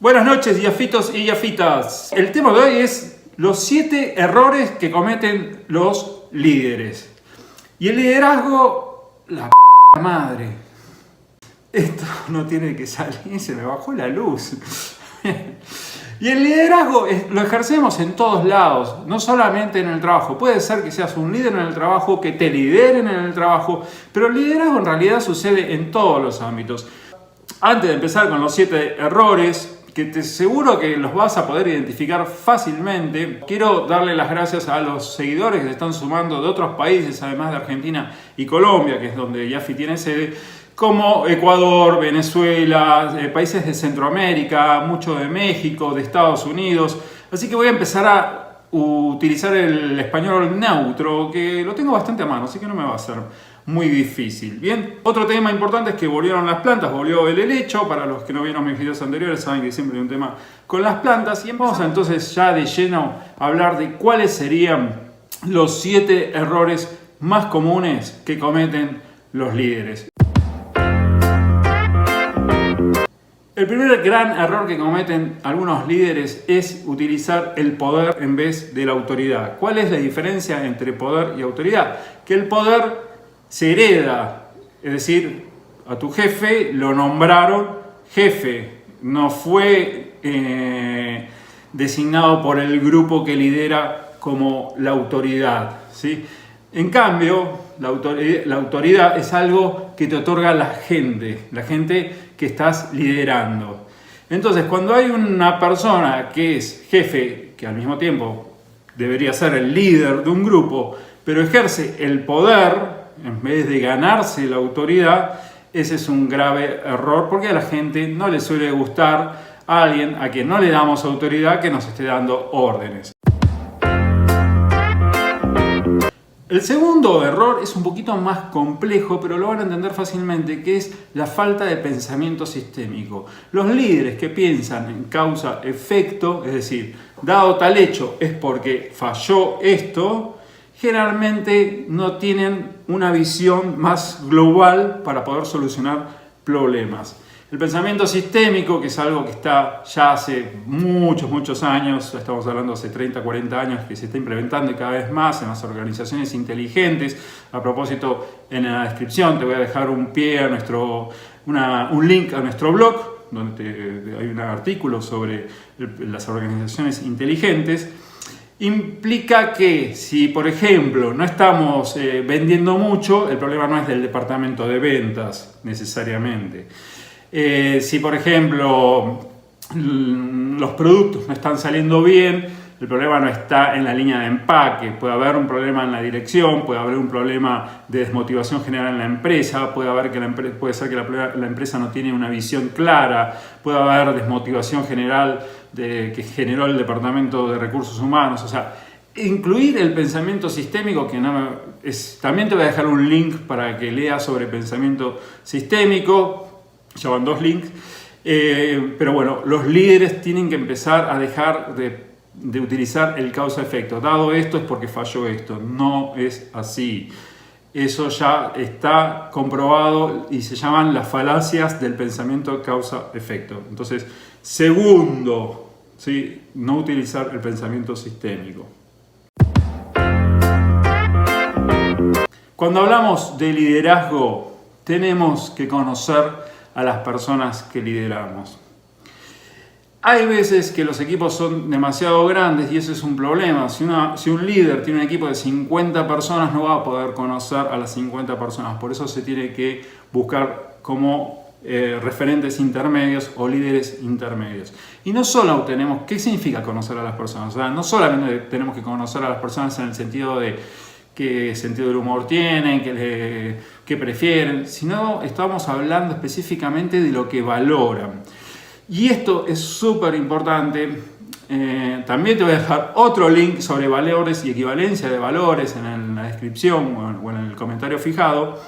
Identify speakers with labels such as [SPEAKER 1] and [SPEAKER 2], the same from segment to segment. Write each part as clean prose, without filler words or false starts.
[SPEAKER 1] Buenas noches, yafitos y yafitas. El tema de hoy es los 7 errores que cometen los líderes. Y el liderazgo, la p*** madre. Esto no tiene que salir, se me bajó la luz. Y el liderazgo lo ejercemos en todos lados, no solamente en el trabajo. Puede ser que seas un líder en el trabajo, que te lideren en el trabajo, pero el liderazgo en realidad sucede en todos los ámbitos. Antes de empezar con los 7 errores, que te seguro que los vas a poder identificar fácilmente, quiero darle las gracias a los seguidores que se están sumando de otros países, además de Argentina y Colombia, que es donde Yafi tiene sede, como Ecuador, Venezuela, países de Centroamérica, mucho de México, de Estados Unidos. Así que voy a empezar a utilizar el español neutro, que lo tengo bastante a mano, así que no me va a ser muy difícil. Bien, otro tema importante es que volvieron las plantas, volvió el helecho. Para los que no vieron mis videos anteriores saben que siempre hay un tema con las plantas. Y vamos entonces ya de lleno a hablar de cuáles serían los 7 errores más comunes que cometen los líderes. El primer gran error que cometen algunos líderes es utilizar el poder en vez de la autoridad. ¿Cuál es la diferencia entre poder y autoridad? Que el poder se hereda, es decir, a tu jefe lo nombraron jefe, no fue designado por el grupo que lidera como la autoridad, ¿sí? En cambio, la autoridad es algo que te otorga la gente que estás liderando. Entonces, cuando hay una persona que es jefe, que al mismo tiempo debería ser el líder de un grupo, pero ejerce el poder en vez de ganarse la autoridad, ese es un grave error, porque a la gente no le suele gustar a alguien a quien no le damos autoridad que nos esté dando órdenes. El segundo error es un poquito más complejo, pero lo van a entender fácilmente, que es la falta de pensamiento sistémico. Los líderes que piensan en causa-efecto, es decir, dado tal hecho es porque falló esto, generalmente no tienen una visión más global para poder solucionar problemas. El pensamiento sistémico, que es algo que está ya hace muchos años, estamos hablando hace 30, 40 años, que se está implementando y cada vez más en las organizaciones inteligentes. A propósito, en la descripción te voy a dejar un link a nuestro blog, donde hay un artículo sobre las organizaciones inteligentes. Implica que si, por ejemplo, no estamos vendiendo mucho, el problema no es del departamento de ventas necesariamente. Si, por ejemplo, los productos no están saliendo bien, el problema no está en la línea de empaque. Puede haber un problema en la dirección, puede haber un problema de desmotivación general en la empresa, puede ser que la empresa no tiene una visión clara, puede haber desmotivación general que generó el Departamento de Recursos Humanos. O sea, incluir el pensamiento sistémico, que también te voy a dejar un link para que leas sobre pensamiento sistémico. Ya van 2 links, pero bueno, los líderes tienen que empezar a dejar de utilizar el causa-efecto. Dado esto es porque falló esto. No es así. Eso ya está comprobado y se llaman las falacias del pensamiento causa-efecto. Entonces, segundo, ¿sí? No utilizar el pensamiento sistémico. Cuando hablamos de liderazgo, tenemos que conocer a las personas que lideramos. Hay veces que los equipos son demasiado grandes y eso es un problema. Si un líder tiene un equipo de 50 personas, no va a poder conocer a las 50 personas. Por eso se tiene que buscar como referentes intermedios o líderes intermedios. Y no solo tenemos, ¿qué significa conocer a las personas? O sea, no solamente tenemos que conocer a las personas en el sentido de qué sentido del humor tienen, qué prefieren, sino estamos hablando específicamente de lo que valoran. Y esto es súper importante. También te voy a dejar otro link sobre valores y equivalencia de valores en la descripción o en el comentario fijado,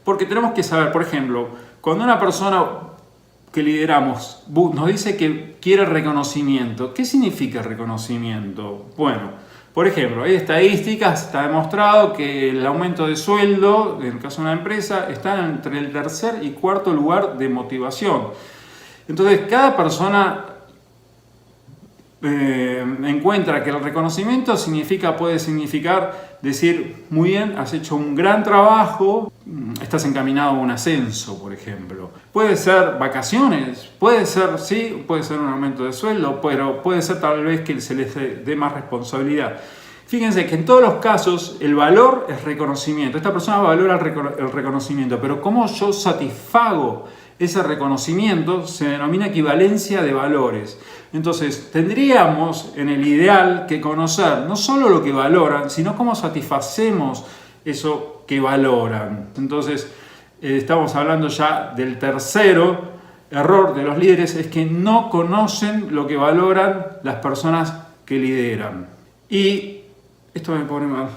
[SPEAKER 1] porque tenemos que saber, por ejemplo, cuando una persona que lideramos nos dice que quiere reconocimiento, ¿qué significa reconocimiento? Bueno, por ejemplo, hay estadísticas, está demostrado que el aumento de sueldo, en el caso de una empresa, está entre el 3er y 4er lugar de motivación. Entonces, cada persona encuentra que el reconocimiento puede significar decir, muy bien, has hecho un gran trabajo, estás encaminado a un ascenso, por ejemplo. Puede ser vacaciones, puede ser, sí, puede ser un aumento de sueldo, pero puede ser tal vez que se les dé más responsabilidad. Fíjense que en todos los casos el valor es reconocimiento. Esta persona valora el reconocimiento, pero cómo yo satisfago ese reconocimiento se denomina equivalencia de valores. Entonces, tendríamos en el ideal que conocer no solo lo que valoran, sino cómo satisfacemos eso que valoran. Entonces, estamos hablando ya del tercero error de los líderes, es que no conocen lo que valoran las personas que lideran. Y esto me pone mal.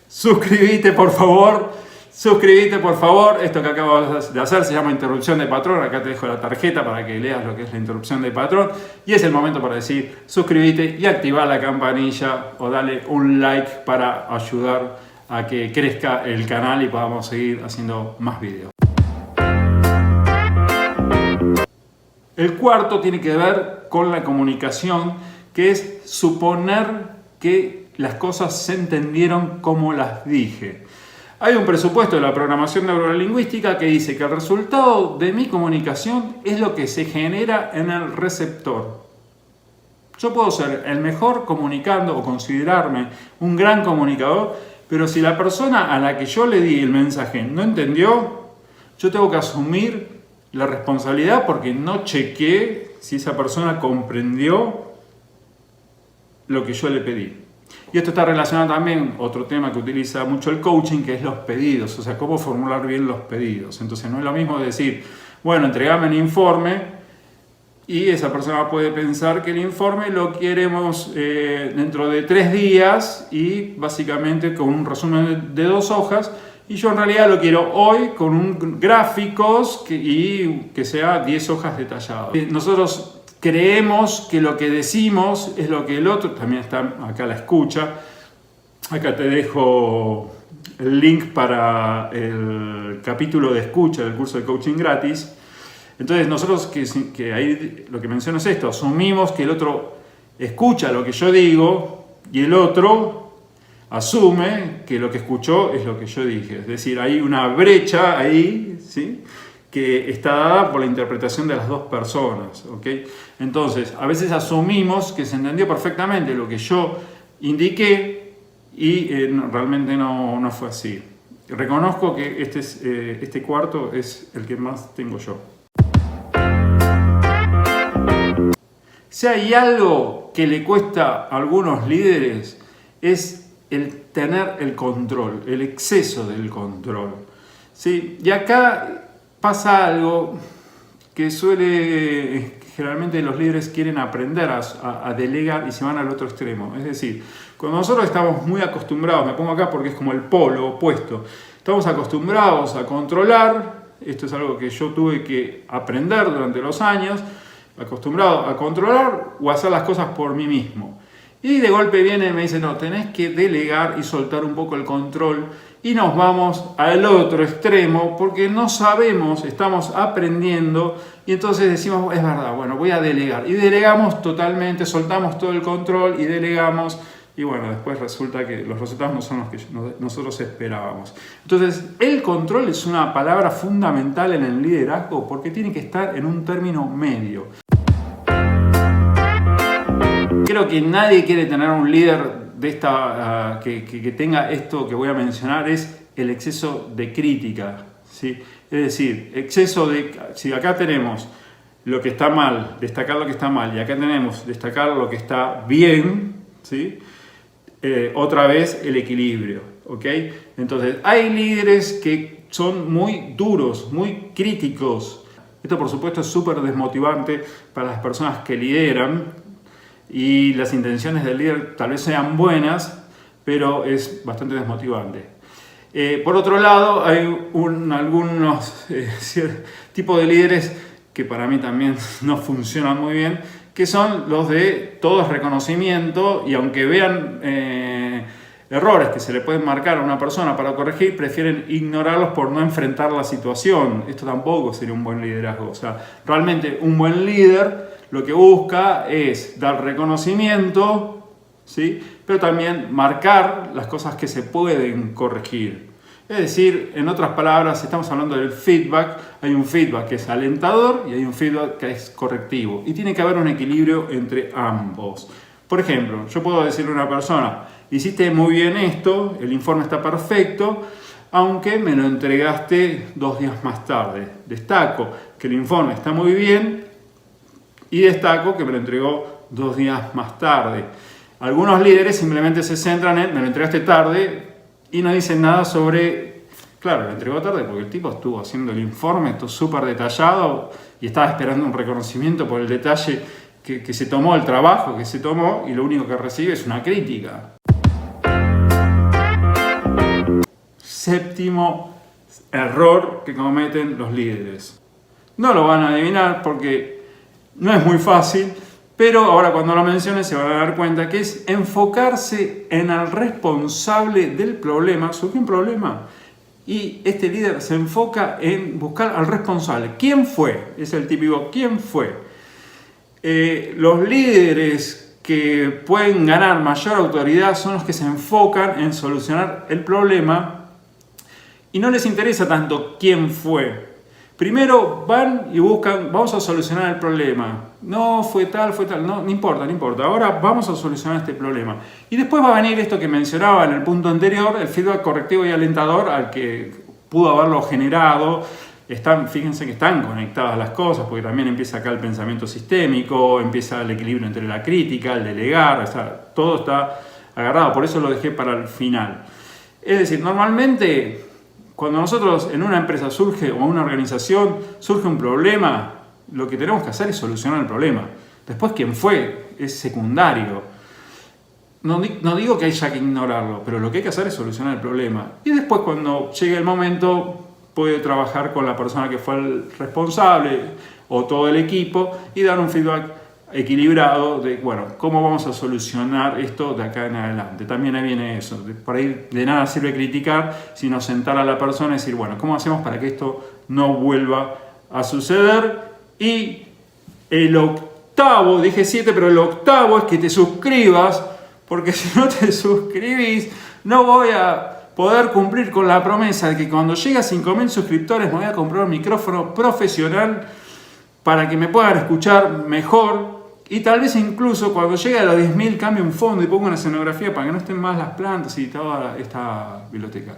[SPEAKER 1] Suscríbete, por favor. Suscríbete, por favor. Esto que acabo de hacer se llama interrupción de patrón. Acá te dejo la tarjeta para que leas lo que es la interrupción de patrón. Y es el momento para decir suscríbete y activar la campanilla o dale un like para ayudar a que crezca el canal y podamos seguir haciendo más videos. El cuarto tiene que ver con la comunicación, que es suponer que las cosas se entendieron como las dije. Hay un presupuesto de la programación neurolingüística que dice que el resultado de mi comunicación es lo que se genera en el receptor. Yo puedo ser el mejor comunicando o considerarme un gran comunicador, pero si la persona a la que yo le di el mensaje no entendió, yo tengo que asumir la responsabilidad porque no chequeé si esa persona comprendió lo que yo le pedí. Y esto está relacionado también a otro tema que utiliza mucho el coaching, que es los pedidos, o sea, cómo formular bien los pedidos. Entonces no es lo mismo decir, bueno, entregame el informe, y esa persona puede pensar que el informe lo queremos dentro de 3 días y básicamente con un resumen de 2 hojas, y yo en realidad lo quiero hoy con gráficos y que sea 10 hojas detalladas. Nosotros creemos que lo que decimos es lo que el otro, también está acá la escucha, acá te dejo el link para el capítulo de escucha del curso de coaching gratis. Entonces nosotros que ahí lo que menciono es esto, asumimos que el otro escucha lo que yo digo y el otro asume que lo que escuchó es lo que yo dije. Es decir, hay una brecha ahí, ¿sí?, que está dada por la interpretación de las dos personas, ¿ok? Entonces, a veces asumimos que se entendió perfectamente lo que yo indiqué y realmente no fue así. Reconozco que este cuarto es el que más tengo yo. Si hay algo que le cuesta a algunos líderes es el tener el control, el exceso del control, ¿sí? Y acá pasa algo que generalmente los líderes quieren aprender a delegar y se van al otro extremo. Es decir, cuando nosotros estamos muy acostumbrados, me pongo acá porque es como el polo opuesto, estamos acostumbrados a controlar, esto es algo que yo tuve que aprender durante los años, acostumbrado a controlar o a hacer las cosas por mí mismo. Y de golpe viene y me dice, no, tenés que delegar y soltar un poco el control. Y nos vamos al otro extremo porque no sabemos, estamos aprendiendo y entonces decimos, es verdad, bueno, voy a delegar. Y delegamos totalmente, soltamos todo el control y delegamos. Y bueno, después resulta que los resultados no son los que nosotros esperábamos. Entonces, el control es una palabra fundamental en el liderazgo porque tiene que estar en un término medio. Creo que nadie quiere tener un líder de que tenga esto que voy a mencionar, es el exceso de crítica, ¿sí? Es decir, si acá tenemos lo que está mal, destacar lo que está mal, y acá tenemos destacar lo que está bien, ¿sí? Otra vez el equilibrio, ¿ok? Entonces, hay líderes que son muy duros, muy críticos. Esto, por supuesto, es súper desmotivante para las personas que lideran, y las intenciones del líder tal vez sean buenas, pero es bastante desmotivante. Por otro lado, hay algunos tipos de líderes que para mí también no funcionan muy bien, que son los de todo es reconocimiento, y aunque vean errores que se le pueden marcar a una persona para corregir, prefieren ignorarlos por no enfrentar la situación. Esto tampoco sería un buen liderazgo. O sea, realmente un buen líder lo que busca es dar reconocimiento, ¿sí? Pero también marcar las cosas que se pueden corregir. Es decir, en otras palabras, si estamos hablando del feedback, hay un feedback que es alentador y hay un feedback que es correctivo. Y tiene que haber un equilibrio entre ambos. Por ejemplo, yo puedo decirle a una persona, hiciste muy bien esto, el informe está perfecto, aunque me lo entregaste 2 días más tarde. Destaco que el informe está muy bien y destaco que me lo entregó 2 días más tarde. Algunos líderes simplemente se centran en, me lo entregaste tarde, y no dicen nada sobre, claro, lo entregó tarde porque el tipo estuvo haciendo el informe, esto súper detallado, y estaba esperando un reconocimiento por el detalle que se tomó, el trabajo que se tomó, y lo único que recibe es una crítica. Séptimo error que cometen los líderes. No lo van a adivinar porque no es muy fácil, pero ahora cuando lo mencione se van a dar cuenta que es enfocarse en el responsable del problema. Surgió un problema y este líder se enfoca en buscar al responsable. ¿Quién fue? Es el típico ¿quién fue? Los líderes que pueden ganar mayor autoridad son los que se enfocan en solucionar el problema y no les interesa tanto quién fue. Primero van y buscan, vamos a solucionar el problema. No, fue tal, no importa. Ahora vamos a solucionar este problema. Y después va a venir esto que mencionaba en el punto anterior, el feedback correctivo y alentador al que pudo haberlo generado. Fíjense que están conectadas las cosas, porque también empieza acá el pensamiento sistémico, empieza el equilibrio entre la crítica, el delegar, o sea, todo está agarrado, por eso lo dejé para el final. Es decir, normalmente cuando nosotros en una empresa surge o en una organización surge un problema, lo que tenemos que hacer es solucionar el problema. Después quién fue es secundario. No digo que haya que ignorarlo, pero lo que hay que hacer es solucionar el problema. Y después cuando llegue el momento puede trabajar con la persona que fue el responsable o todo el equipo y dar un feedback equilibrado de, bueno, cómo vamos a solucionar esto de acá en adelante. También ahí viene eso. Por ahí de nada sirve criticar, sino sentar a la persona y decir, bueno, ¿cómo hacemos para que esto no vuelva a suceder? Y el octavo, dije 7, pero el octavo es que te suscribas, porque si no te suscribís, no voy a poder cumplir con la promesa de que cuando llegue a 5.000 suscriptores me voy a comprar un micrófono profesional para que me puedan escuchar mejor. Y tal vez incluso cuando llegue a los 10.000 cambie un fondo y ponga una escenografía para que no estén más las plantas y toda esta biblioteca.